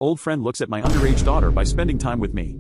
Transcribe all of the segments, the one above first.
Old friend looks at my underage daughter by spending time with me.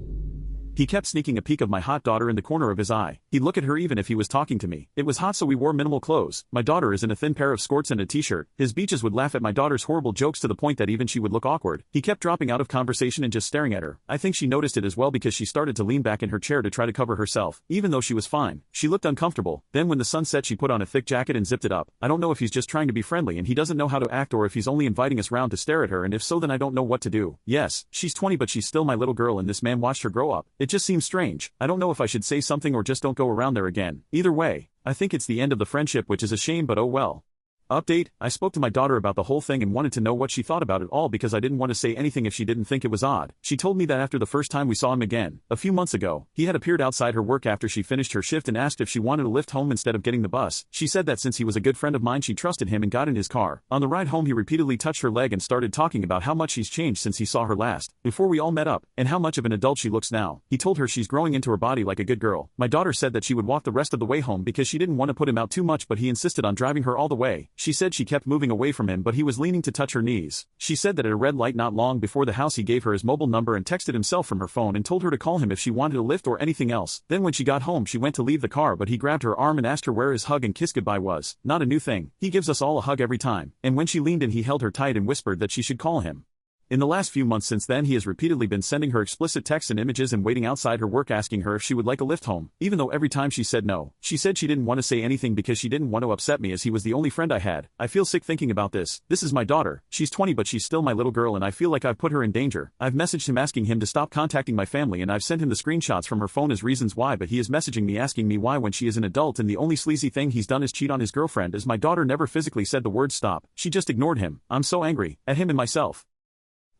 He kept sneaking a peek of my hot daughter in the corner of his eye. He'd look at her even if he was talking to me. It was hot, so we wore minimal clothes. My daughter is in a thin pair of skirts and a t-shirt. His beaches would laugh at my daughter's horrible jokes to the point that even she would look awkward. He kept dropping out of conversation and just staring at her. I think she noticed it as well because she started to lean back in her chair to try to cover herself. Even though she was fine, she looked uncomfortable. Then when the sun set, she put on a thick jacket and zipped it up. I don't know if he's just trying to be friendly and he doesn't know how to act, or if he's only inviting us round to stare at her, and if so, then I don't know what to do. Yes, she's 20, but she's still my little girl, and this man watched her grow up. It just seems strange. I don't know if I should say something or just don't go around there again. Either way, I think it's the end of the friendship, which is a shame, but oh well. Update: I spoke to my daughter about the whole thing and wanted to know what she thought about it all because I didn't want to say anything if she didn't think it was odd. She told me that after the first time we saw him again, a few months ago, he had appeared outside her work after she finished her shift and asked if she wanted a lift home instead of getting the bus. She said that since he was a good friend of mine, she trusted him and got in his car. On the ride home, he repeatedly touched her leg and started talking about how much she's changed since he saw her last, before we all met up, and how much of an adult she looks now. He told her she's growing into her body like a good girl. My daughter said that she would walk the rest of the way home because she didn't want to put him out too much, but he insisted on driving her all the way. She said she kept moving away from him, but he was leaning to touch her knees. She said that at a red light not long before the house, he gave her his mobile number and texted himself from her phone and told her to call him if she wanted a lift or anything else. Then when she got home, she went to leave the car, but he grabbed her arm and asked her where his hug and kiss goodbye was. Not a new thing. He gives us all a hug every time. And when she leaned in, he held her tight and whispered that she should call him. In the last few months since then, he has repeatedly been sending her explicit texts and images and waiting outside her work asking her if she would like a lift home, even though every time she said no. She said she didn't want to say anything because she didn't want to upset me, as he was the only friend I had. I feel sick thinking about this. This is my daughter. She's 20, but she's still my little girl, and I feel like I've put her in danger. I've messaged him asking him to stop contacting my family, and I've sent him the screenshots from her phone as reasons why, but he is messaging me asking me why when she is an adult, and the only sleazy thing he's done is cheat on his girlfriend, as my daughter never physically said the word stop. She just ignored him. I'm so angry at him and myself.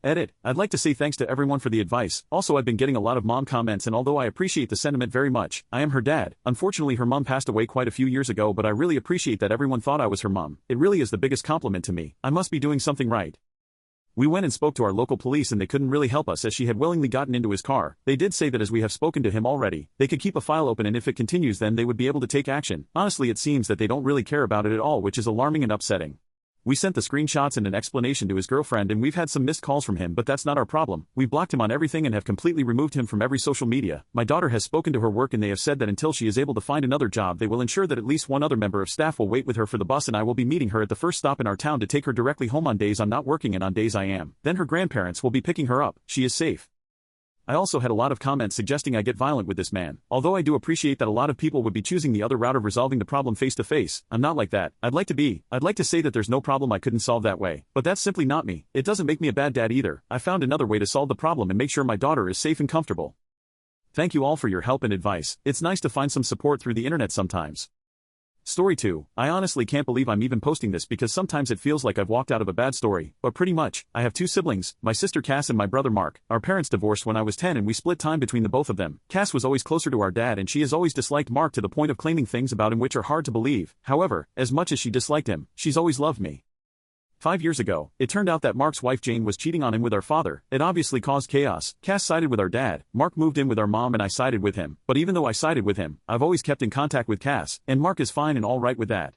Edit: I'd like to say thanks to everyone for the advice. Also, I've been getting a lot of mom comments, and although I appreciate the sentiment very much, I am her dad. Unfortunately, her mom passed away quite a few years ago, but I really appreciate that everyone thought I was her mom. It really is the biggest compliment to me. I must be doing something right. We went and spoke to our local police, and they couldn't really help us as she had willingly gotten into his car. They did say that as we have spoken to him already, they could keep a file open, and if it continues then they would be able to take action. Honestly, it seems that they don't really care about it at all, which is alarming and upsetting. We sent the screenshots and an explanation to his girlfriend, and we've had some missed calls from him, but that's not our problem. We've blocked him on everything and have completely removed him from every social media. My daughter has spoken to her work, and they have said that until she is able to find another job, they will ensure that at least one other member of staff will wait with her for the bus, and I will be meeting her at the first stop in our town to take her directly home on days I'm not working and on days I am. Then her grandparents will be picking her up. She is safe. I also had a lot of comments suggesting I get violent with this man. Although I do appreciate that a lot of people would be choosing the other route of resolving the problem face to face, I'm not like that. I'd like to say that there's no problem I couldn't solve that way. But that's simply not me. It doesn't make me a bad dad either. I found another way to solve the problem and make sure my daughter is safe and comfortable. Thank you all for your help and advice. It's nice to find some support through the internet sometimes. Story 2. I honestly can't believe I'm even posting this because sometimes it feels like I've walked out of a bad story, but pretty much. I have 2 siblings, my sister Cass and my brother Mark. Our parents divorced when I was 10 and we split time between the both of them. Cass was always closer to our dad, and she has always disliked Mark to the point of claiming things about him which are hard to believe. However, as much as she disliked him, she's always loved me. 5 years ago, it turned out that Mark's wife Jane was cheating on him with our father. It obviously caused chaos. Cass sided with our dad, Mark moved in with our mom, and I sided with him. But even though I sided with him, I've always kept in contact with Cass, and Mark is fine and all right with that.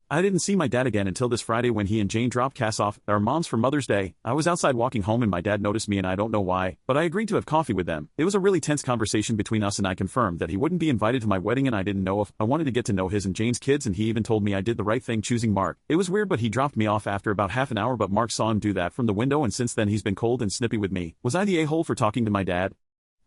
I didn't see my dad again until this Friday when he and Jane dropped Cass off at our mom's for Mother's Day. I was outside walking home and my dad noticed me, and I don't know why, but I agreed to have coffee with them. It was a really tense conversation between us, and I confirmed that he wouldn't be invited to my wedding, and I didn't know if I wanted to get to know his and Jane's kids, and he even told me I did the right thing choosing Mark. It was weird, but he dropped me off after about half an hour, but Mark saw him do that from the window, and since then he's been cold and snippy with me. Was I the a-hole for talking to my dad?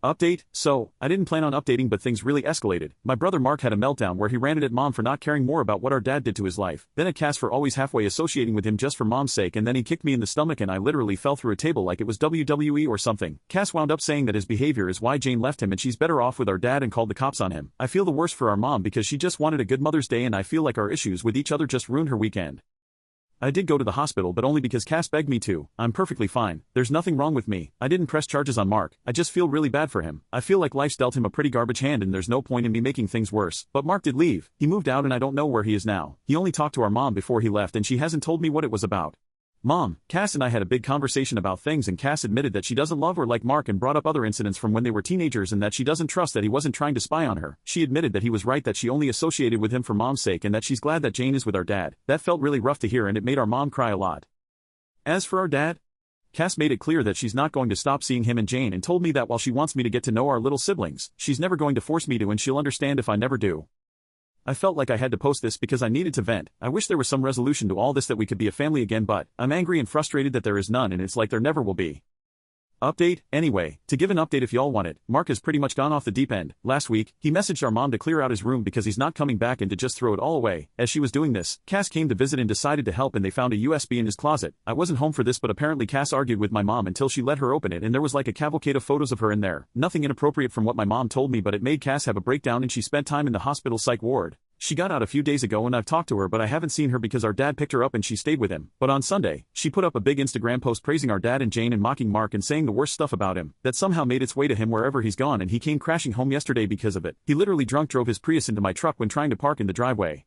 Update: So, I didn't plan on updating, but things really escalated. My brother Mark had a meltdown where he ranted at mom for not caring more about what our dad did to his life, then at Cass for always halfway associating with him just for mom's sake, and then he kicked me in the stomach and I literally fell through a table like it was WWE or something. Cass wound up saying that his behavior is why Jane left him and she's better off with our dad, and called the cops on him. I feel the worst for our mom because she just wanted a good Mother's Day, and I feel like our issues with each other just ruined her weekend. I did go to the hospital, but only because Cass begged me to. I'm perfectly fine. There's nothing wrong with me. I didn't press charges on Mark. I just feel really bad for him. I feel like life's dealt him a pretty garbage hand, and there's no point in me making things worse. But Mark did leave. He moved out, and I don't know where he is now. He only talked to our mom before he left, and she hasn't told me what it was about. Mom, Cass and I had a big conversation about things, and Cass admitted that she doesn't love or like Mark and brought up other incidents from when they were teenagers, and that she doesn't trust that he wasn't trying to spy on her. She admitted that he was right, that she only associated with him for mom's sake, and that she's glad that Jane is with our dad. That felt really rough to hear, and it made our mom cry a lot. As for our dad, Cass made it clear that she's not going to stop seeing him and Jane and told me that while she wants me to get to know our little siblings, she's never going to force me to and she'll understand if I never do. I felt like I had to post this because I needed to vent. I wish there was some resolution to all this, that we could be a family again, but I'm angry and frustrated that there is none, and it's like there never will be. Update. Anyway, to give an update if y'all want it, Mark has pretty much gone off the deep end. Last week, he messaged our mom to clear out his room because he's not coming back and to just throw it all away. As she was doing this, Cass came to visit and decided to help, and they found a USB in his closet. I wasn't home for this, but apparently Cass argued with my mom until she let her open it, and there was like a cavalcade of photos of her in there. Nothing inappropriate from what my mom told me, but it made Cass have a breakdown and she spent time in the hospital psych ward. She got out a few days ago and I've talked to her, but I haven't seen her because our dad picked her up and she stayed with him. But on Sunday, she put up a big Instagram post praising our dad and Jane and mocking Mark and saying the worst stuff about him. That somehow made its way to him wherever he's gone, and he came crashing home yesterday because of it. He literally drunk drove his Prius into my truck when trying to park in the driveway.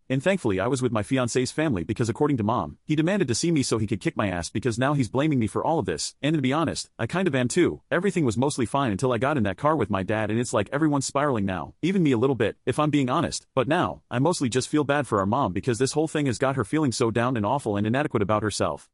And thankfully I was with my fiancé's family because according to mom, he demanded to see me so he could kick my ass because now he's blaming me for all of this, and to be honest, I kind of am too. Everything was mostly fine until I got in that car with my dad, and it's like everyone's spiraling now, even me a little bit, if I'm being honest. But now, I mostly just feel bad for our mom because this whole thing has got her feeling so down and awful and inadequate about herself.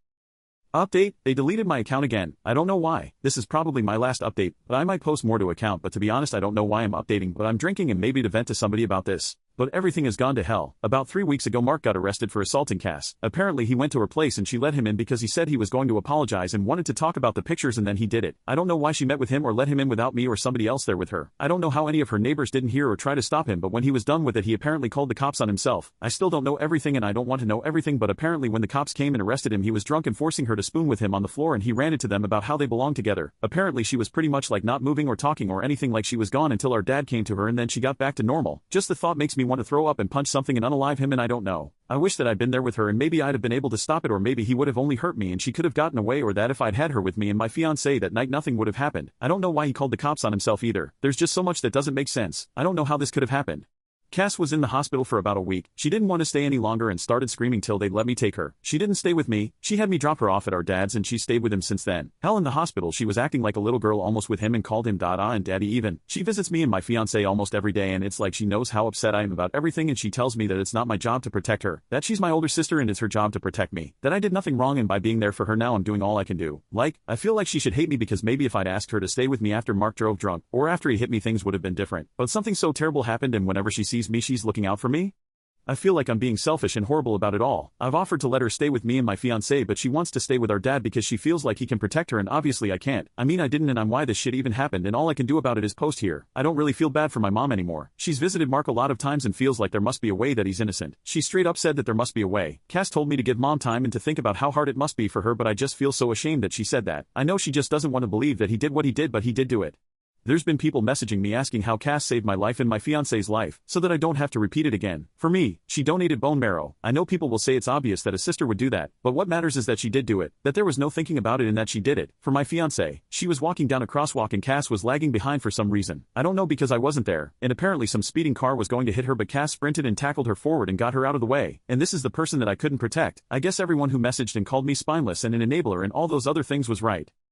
Update. They deleted my account again. I don't know why. This is probably my last update, but I might post more to account, but to be honest I don't know why I'm updating, but I'm drinking and maybe to vent to somebody about this. But everything has gone to hell. About 3 weeks ago Mark got arrested for assaulting Cass. Apparently he went to her place and she let him in because he said he was going to apologize and wanted to talk about the pictures, and then he did it. I don't know why she met with him or let him in without me or somebody else there with her. I don't know how any of her neighbors didn't hear or try to stop him, but when he was done with it he apparently called the cops on himself. I still don't know everything and I don't want to know everything, but apparently when the cops came and arrested him he was drunk and forcing her to spoon with him on the floor, and he ranted to them about how they belonged together. Apparently she was pretty much like not moving or talking or anything, like she was gone until our dad came to her and then she got back to normal. Just the thought makes me want to throw up and punch something and unalive him, and I don't know. I wish that I'd been there with her and maybe I'd have been able to stop it, or maybe he would have only hurt me and she could have gotten away, or that if I'd had her with me and my fiancé that night nothing would have happened. I don't know why he called the cops on himself either. There's just so much that doesn't make sense. I don't know how this could have happened. Cass was in the hospital for about a week. She didn't want to stay any longer and started screaming till they'd let me take her. She didn't stay with me. She had me drop her off at our dad's and she stayed with him since then. Hell, in the hospital she was acting like a little girl almost with him and called him Dada and Daddy even. She visits me and my fiancé almost every day, and it's like she knows how upset I am about everything, and she tells me that it's not my job to protect her, that she's my older sister and it's her job to protect me, that I did nothing wrong, and by being there for her now I'm doing all I can do. Like, I feel like she should hate me because maybe if I'd asked her to stay with me after Mark drove drunk, or after he hit me, things would have been different. But something so terrible happened, and whenever she sees me she's looking out for me? I feel like I'm being selfish and horrible about it all. I've offered to let her stay with me and my fiancé, but she wants to stay with our dad because she feels like he can protect her, and obviously I can't. I mean I didn't, and I'm why this shit even happened, and all I can do about it is post here. I don't really feel bad for my mom anymore. She's visited Mark a lot of times and feels like there must be a way that he's innocent. She straight up said that there must be a way. Cass told me to give mom time and to think about how hard it must be for her, but I just feel so ashamed that she said that. I know she just doesn't want to believe that he did what he did, but he did do it. There's been people messaging me asking how Cass saved my life and my fiancé's life, so that I don't have to repeat it again. For me, she donated bone marrow. I know people will say it's obvious that a sister would do that, but what matters is that she did do it, that there was no thinking about it, and that she did it. For my fiancé, she was walking down a crosswalk and Cass was lagging behind for some reason. I don't know, because I wasn't there, and apparently some speeding car was going to hit her, but Cass sprinted and tackled her forward and got her out of the way. And this is the person that I couldn't protect. I guess everyone who messaged and called me spineless and an enabler and all those other things was right.